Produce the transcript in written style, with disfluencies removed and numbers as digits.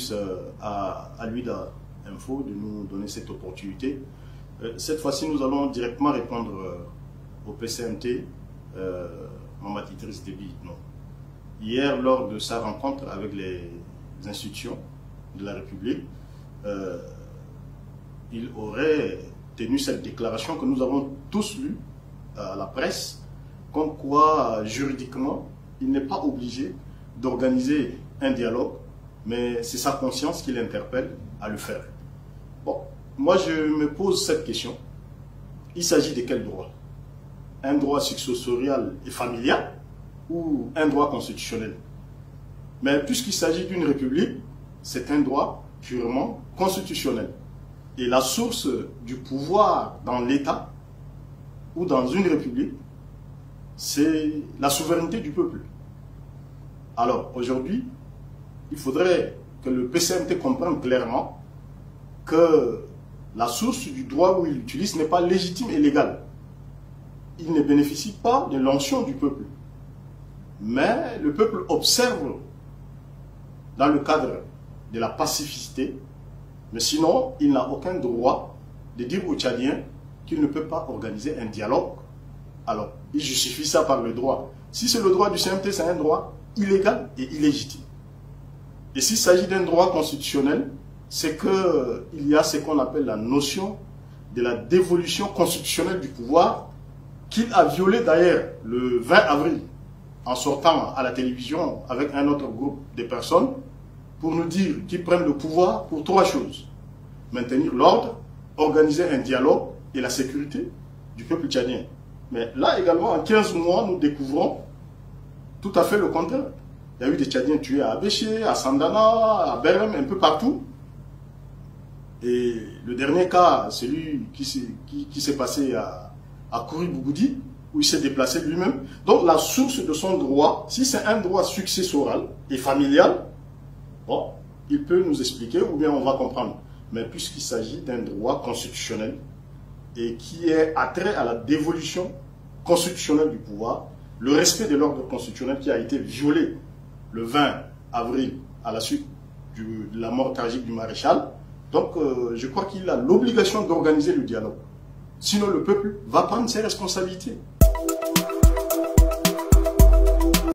plus à Luida Info de nous donner cette opportunité. Cette fois-ci, nous allons directement répondre au PCMT, Mahamat Idriss Déby Itno. Hier, lors de sa rencontre avec les institutions de la République, il aurait tenu cette déclaration que nous avons tous lue à la presse, comme quoi, juridiquement, il n'est pas obligé d'organiser un dialogue, mais c'est sa conscience qui l'interpelle à le faire. Bon, moi je me pose cette question. Il s'agit de quel droit? Un droit successorial et familial ou un droit constitutionnel? Mais puisqu'il s'agit d'une république, c'est un droit purement constitutionnel. Et la source du pouvoir dans l'État ou dans une république, c'est la souveraineté du peuple. Alors aujourd'hui, il faudrait que le PCMT comprenne clairement que la source du droit où il utilise n'est pas légitime et légale. Il ne bénéficie pas de l'onction du peuple. Mais le peuple observe dans le cadre de la pacificité, mais sinon, il n'a aucun droit de dire aux Tchadiens qu'il ne peut pas organiser un dialogue. Alors, il justifie ça par le droit. Si c'est le droit du CMT, c'est un droit illégal et illégitime. Et s'il s'agit d'un droit constitutionnel, c'est qu'il y a ce qu'on appelle la notion de la dévolution constitutionnelle du pouvoir, qu'il a violé d'ailleurs le 20 avril, en sortant à la télévision avec un autre groupe de personnes, pour nous dire qu'ils prennent le pouvoir pour trois choses. Maintenir l'ordre, organiser un dialogue et la sécurité du peuple tchadien. Mais là également, en 15 mois, nous découvrons tout à fait le contraire. Il y a eu des Tchadiens tués à Abéché, à Sandana, à Berem, un peu partout. Et le dernier cas, celui qui s'est passé à Kouri-Bougoudi, où il s'est déplacé lui-même. Donc la source de son droit, si c'est un droit successoral et familial, bon, il peut nous expliquer ou bien on va comprendre. Mais puisqu'il s'agit d'un droit constitutionnel et qui est attrait à la dévolution constitutionnelle du pouvoir, le respect de l'ordre constitutionnel qui a été violé le 20 avril à la suite de la mort tragique du maréchal, donc je crois qu'il a l'obligation d'organiser le dialogue. Sinon le peuple va prendre ses responsabilités.